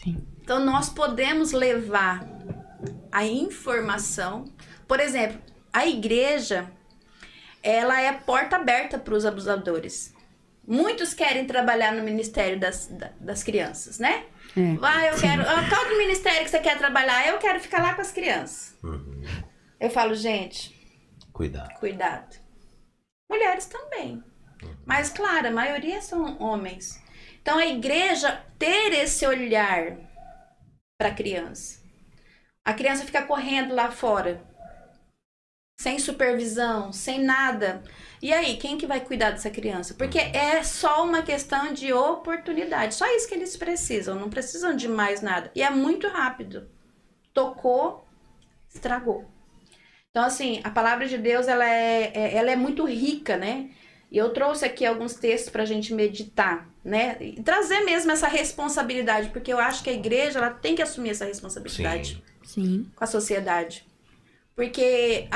Sim. Então, nós podemos levar a informação. Por exemplo, a igreja, ela é porta aberta para os abusadores. Muitos querem trabalhar no ministério das crianças, né? Vai, eu quero... Qual do ministério que você quer trabalhar? Eu quero ficar lá com as crianças. Eu falo, gente... Cuidado. Mulheres também. Mas, claro, a maioria são homens. Então, a igreja ter esse olhar para a criança. A criança fica correndo lá fora, sem supervisão, sem nada. E aí, quem que vai cuidar dessa criança? Porque é só uma questão de oportunidade. Só isso que eles precisam. Não precisam de mais nada. E é muito rápido. Tocou, estragou. Então, assim, a palavra de Deus, ela é muito rica, né? E eu trouxe aqui alguns textos para a gente meditar, né? E trazer mesmo essa responsabilidade, porque eu acho que a igreja, ela tem que assumir essa responsabilidade. Sim. Com a sociedade. Porque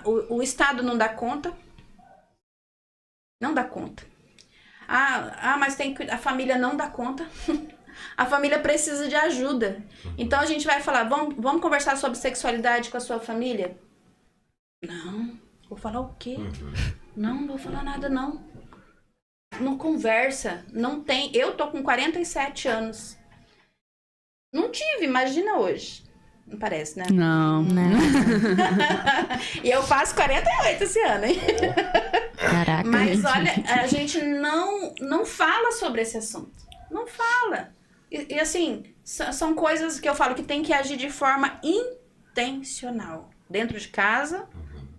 o Estado não dá conta. Não dá conta. Mas a família não dá conta. A família precisa de ajuda. Então a gente vai falar, vamos conversar sobre sexualidade com a sua família? Não. Vou falar o quê? Não vou falar nada, não. Não conversa. Não tem. Eu tô com 47 anos. Não tive, imagina hoje. Não parece, né? Não. E eu faço 48 esse ano, hein? Caraca. Mas gente. olha, a gente não fala sobre esse assunto. Não fala. E assim, são coisas que eu falo que tem que agir de forma intencional. Dentro de casa,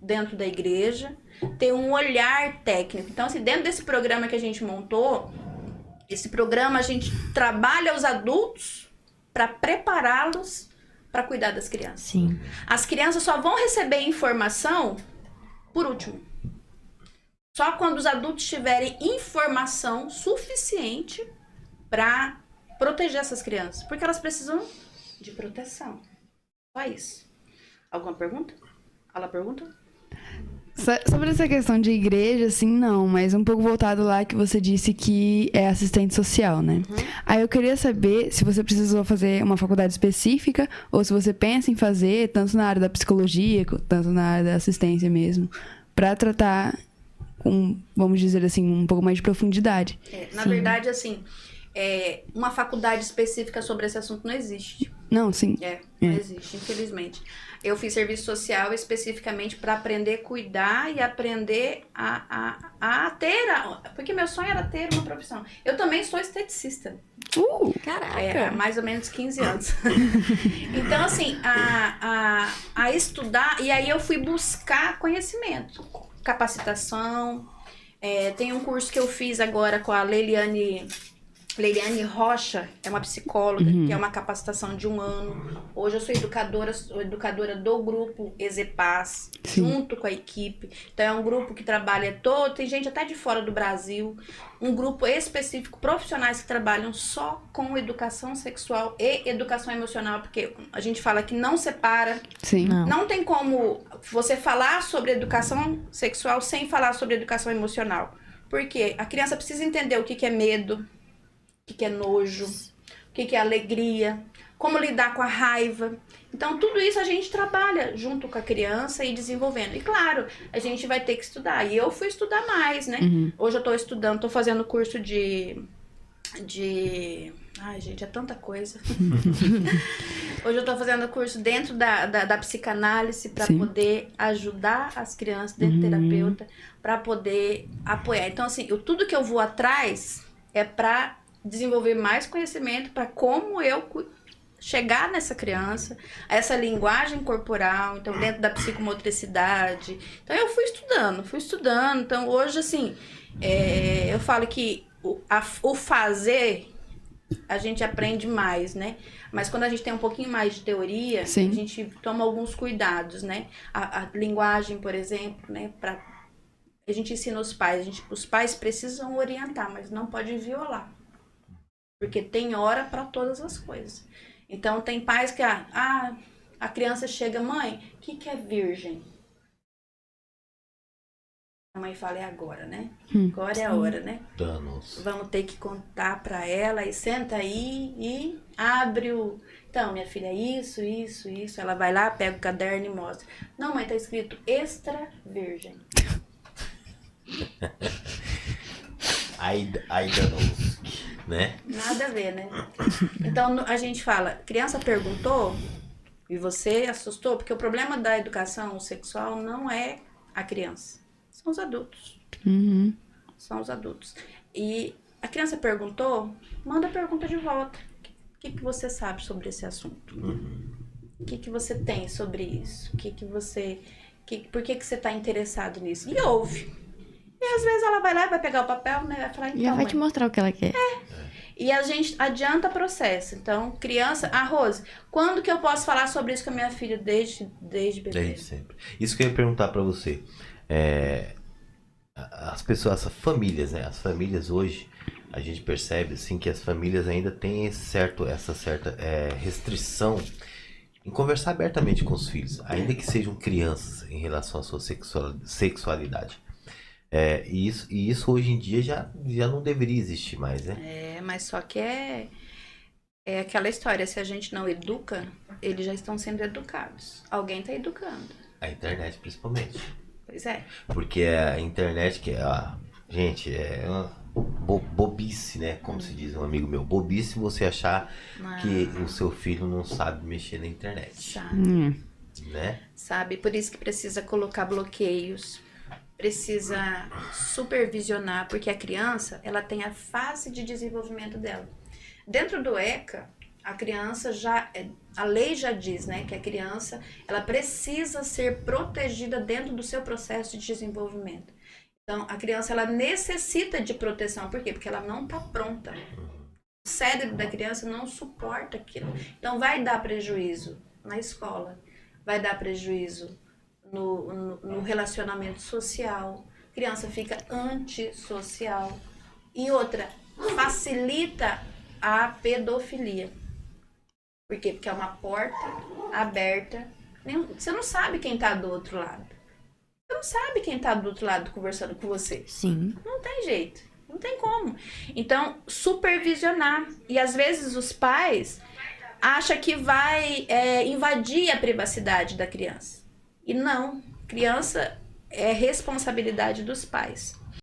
dentro da igreja, ter um olhar técnico. Então, assim, dentro desse programa que a gente montou, esse programa a gente trabalha os adultos para prepará-los para cuidar das crianças. Sim. As crianças só vão receber informação por último. Só quando os adultos tiverem informação suficiente para proteger essas crianças. Porque elas precisam de proteção. Só isso. Alguma pergunta? Ela pergunta? Sobre essa questão de igreja, assim, não, mas um pouco voltado lá que você disse que é assistente social, né? Aí eu queria saber se você precisou fazer uma faculdade específica ou se você pensa em fazer, tanto na área da psicologia, tanto na área da assistência mesmo, para tratar com, vamos dizer assim, um pouco mais de profundidade. Na verdade, assim, uma faculdade específica sobre esse assunto não existe. Não, sim. Não existe, infelizmente. Eu fiz serviço social especificamente para aprender a cuidar e aprender a ter... Porque meu sonho era ter uma profissão. Eu também sou esteticista. Caraca! Há mais ou menos 15 anos. Então, assim, a estudar... E aí eu fui buscar conhecimento. Capacitação. Tem um curso que eu fiz agora com a Leiliane Rocha, é uma psicóloga, que é uma capacitação de 1 ano. Hoje eu sou educadora do grupo Exepaz, junto com a equipe. Então é um grupo que trabalha tem gente até de fora do Brasil. Um grupo específico, profissionais que trabalham só com educação sexual e educação emocional, porque a gente fala que não separa. Sim. Não tem como você falar sobre educação sexual sem falar sobre educação emocional. Porque a criança precisa entender o que é medo, o que é nojo, o que é alegria, como lidar com a raiva. Então, tudo isso a gente trabalha junto com a criança e desenvolvendo. E, claro, a gente vai ter que estudar. E eu fui estudar mais, né? Hoje eu tô estudando, tô fazendo curso de... Ai, gente, é tanta coisa. Hoje eu tô fazendo curso dentro da psicanálise para poder ajudar as crianças, dentro do terapeuta, para poder apoiar. Então, assim, tudo que eu vou atrás é para desenvolver mais conhecimento para como eu chegar nessa criança, essa linguagem corporal, então dentro da psicomotricidade. Então eu fui estudando. Então hoje, assim, eu falo que o fazer a gente aprende mais, né? Mas quando a gente tem um pouquinho mais de teoria, a gente toma alguns cuidados, né? A linguagem, por exemplo, né? A gente ensina os pais, os pais precisam orientar, mas não pode violar. Porque tem hora para todas as coisas. Então, tem pais que a criança chega, mãe, o que é virgem? A mãe fala, é agora, né? Agora é a hora, né? Danos. Vamos ter que contar pra ela e senta aí e abre o... Então, minha filha, isso. Ela vai lá, pega o caderno e mostra. Não, mãe, tá escrito extra virgem. Aí danos, né? Nada a ver, né? Então, a gente fala, criança perguntou e você assustou, porque o problema da educação sexual não é a criança, são os adultos. Uhum. São os adultos. E a criança perguntou, manda a pergunta de volta. O que você sabe sobre esse assunto? O que você tem sobre isso? Por que você está interessado nisso? E ouve. E às vezes ela vai lá e vai pegar o papel, né? Vai falar, então, E ela vai mãe. te mostrar o que ela quer. E a gente adianta processo. Então, criança... Rose, quando que eu posso falar sobre isso com a minha filha? Desde bebê. Desde sempre. Isso que eu ia perguntar pra você. As pessoas, as famílias, né? As famílias hoje, a gente percebe assim que as famílias ainda têm essa certa restrição em conversar abertamente com os filhos, ainda que sejam crianças em relação à sua sexualidade. E isso hoje em dia já não deveria existir mais, né? Mas só que é aquela história, se a gente não educa, eles já estão sendo educados. Alguém está educando. A internet, principalmente. Pois é. Porque a internet, gente, é uma bobice, né? Como se diz um amigo meu. Bobice você achar que o seu filho não sabe mexer na internet. Sabe. Né? Sabe? Por isso que precisa colocar bloqueios. Precisa supervisionar, porque a criança, ela tem a fase de desenvolvimento dela. Dentro do ECA, a criança a lei já diz, né, que a criança, ela precisa ser protegida dentro do seu processo de desenvolvimento. Então, a criança, ela necessita de proteção. Por quê? Porque ela não está pronta. O cérebro da criança não suporta aquilo. Então, vai dar prejuízo na escola, vai dar prejuízo no relacionamento social, a criança fica antissocial. E outra, facilita a pedofilia. Por quê? Porque é uma porta aberta. Você não sabe quem está do outro lado. Você não sabe quem está do outro lado conversando com você. Sim. Não tem jeito. Não tem como. Então, supervisionar. E às vezes os pais acham que vai invadir a privacidade da criança. E não, criança é responsabilidade dos pais.